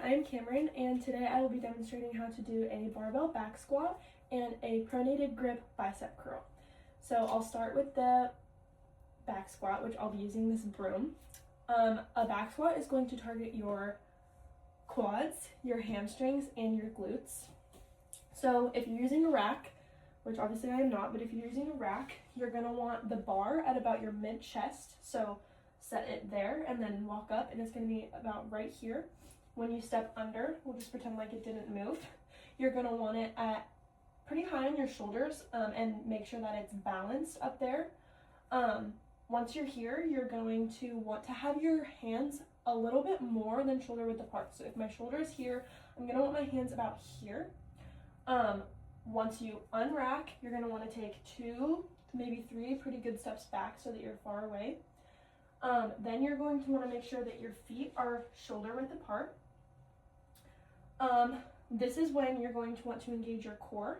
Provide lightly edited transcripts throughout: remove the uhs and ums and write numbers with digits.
I'm Cameron, and today I will be demonstrating how to do a barbell back squat and a pronated grip bicep curl. So I'll start with the back squat, which I'll be using this broom. A back squat is going to target your quads, your hamstrings, and your glutes. So if you're using a rack, which obviously I am not, but if you're using a rack, you're going to want the bar at about your mid-chest. So set it there and then walk up, and it's going to be about right here. When you step under, we'll just pretend like it didn't move. You're going to want it at pretty high on your shoulders and make sure that it's balanced up there. Once you're here, you're going to want to have your hands a little bit more than shoulder width apart. So if my shoulder is here, I'm going to want my hands about here. Once you unrack, you're going to want to take 2, maybe 3 pretty good steps back so that you're far away. Then you're going to want to make sure that your feet are shoulder width apart. This is when you're going to want to engage your core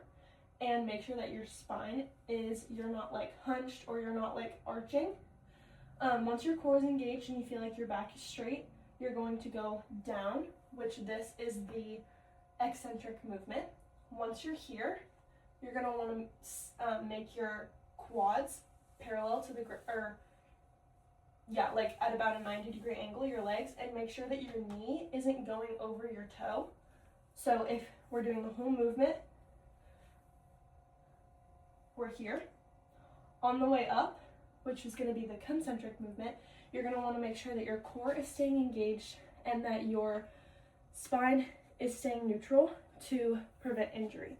and make sure that your spine is, you're not like hunched or you're not like arching. Once your core is engaged and you feel like your back is straight, you're going to go down, which this is the eccentric movement. Once you're here, you're going to want to make your quads parallel to the like at about a 90-degree angle, your legs, and make sure that your knee isn't going over your toe. So if we're doing the whole movement, we're here. On the way up, which is going to be the concentric movement, you're going to want to make sure that your core is staying engaged and that your spine is staying neutral to prevent injury.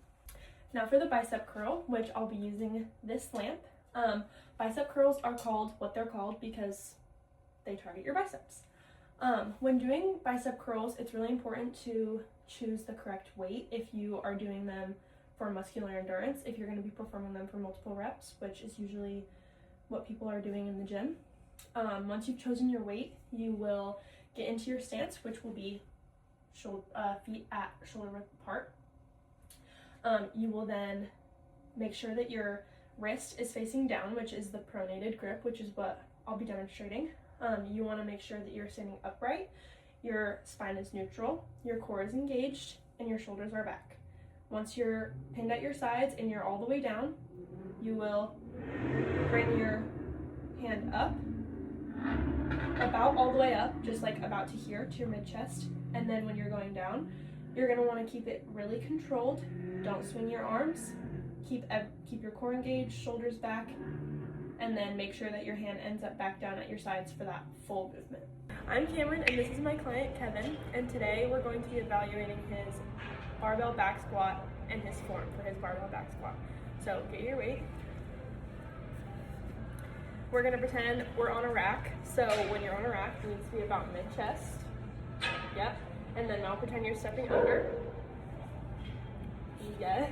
Now for the bicep curl, which I'll be using this lamp. Bicep curls are called what they're called because they target your biceps. When doing bicep curls, it's really important to choose the correct weight if you are doing them for muscular endurance, if you're going to be performing them for multiple reps, which is usually what people are doing in the gym. Once you've chosen your weight, you will get into your stance, which will be feet at shoulder width apart. You will then make sure that your wrist is facing down, which is the pronated grip, which is what I'll be demonstrating. You want to make sure that you're standing upright, your spine is neutral, your core is engaged, and your shoulders are back. Once you're pinned at your sides and you're all the way down, you will bring your hand up, about all the way up, just like about to here, to your mid-chest. And then when you're going down, you're going to want to keep it really controlled. Don't swing your arms. Keep your core engaged, shoulders back, and then make sure that your hand ends up back down at your sides for that full movement. I'm Cameron, and this is my client Kevin, and today we're going to be evaluating his barbell back squat and his form for his barbell back squat. So get your weight. We're going to pretend we're on a rack. So when you're on a rack, it needs to be about mid-chest. Yep. And then now pretend you're stepping under. Yes.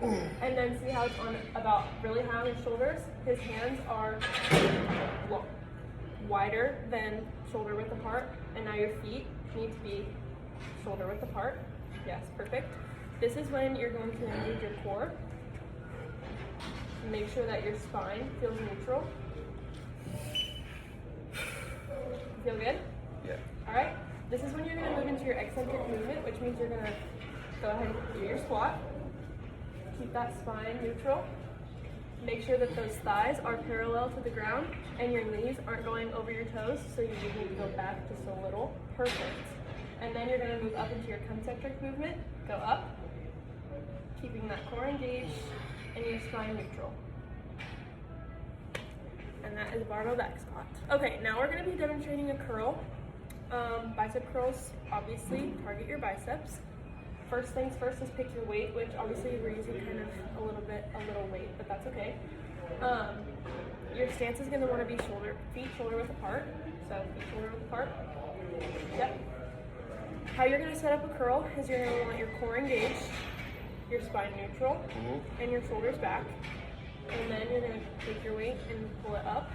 And then see how it's on about really high on his shoulders. His hands are wider than shoulder width apart. And now your feet need to be shoulder width apart. Yes, perfect. This is when you're going to engage your core. Make sure that your spine feels neutral. Feel good? Yeah. All right. This is when you're going to move into your eccentric movement, which means you're going to go ahead and do your squat. Keep that spine neutral. Make sure that those thighs are parallel to the ground and your knees aren't going over your toes, so you need to go back just a little. Perfect. And then you're going to move up into your concentric movement. Go up, keeping that core engaged and your spine neutral. And that is barbell back squat. Okay, now we're going to be demonstrating a curl. Bicep curls obviously target your biceps. First things first is pick your weight, which obviously we're using kind of a little weight, but that's okay. Your stance is going to want to be feet shoulder width apart. So feet shoulder width apart. Yep. How you're going to set up a curl is you're going to want your core engaged, your spine neutral, and your shoulders back. And then you're going to take your weight and pull it up,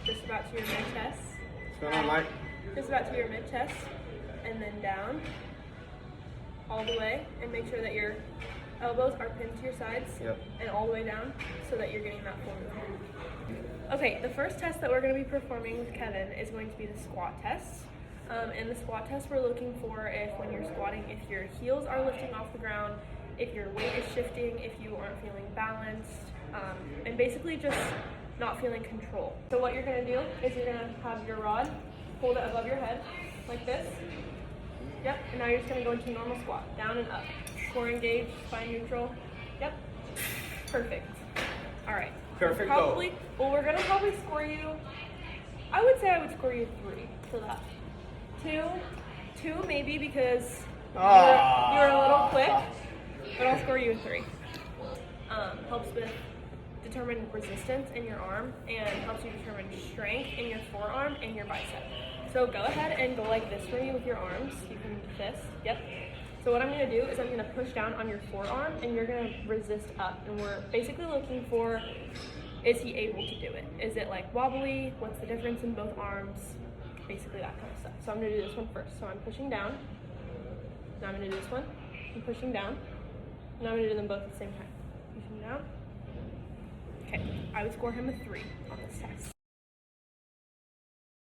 just about to your mid-chest. What's going on, Mike? Just about to your mid-chest, and then down, all the way, and make sure that your elbows are pinned to your sides, and all the way down, so that you're getting that full movement. Okay, the first test that we're going to be performing with Kevin is going to be the squat test. In the squat test, we're looking for if when you're squatting, if your heels are lifting off the ground, if your weight is shifting, if you aren't feeling balanced, and basically just not feeling control. So what you're gonna do is you're gonna have your rod, hold it above your head, like this. Yep, and now you're just gonna go into normal squat, down and up. Core engaged, spine neutral. Yep, perfect. All right. Perfect. Probably, well, we're gonna probably score you, I would say I would score you 3 for that. 2 maybe because you were a little quick, but I'll score you a 3. Helps with determine resistance in your arm and helps you determine strength in your forearm and your bicep. So go ahead and go like this for me with your arms. You can do this. Yep. So what I'm gonna do is I'm gonna push down on your forearm and you're gonna resist up. And we're basically looking for, is he able to do it? Is it like wobbly? What's the difference in both arms? Basically that kind of stuff. So I'm gonna do this one first. So I'm pushing down. Now I'm gonna do this one. I'm pushing down. Now I'm gonna do them both at the same time. Pushing down. Okay, I would score him a 3 on this test.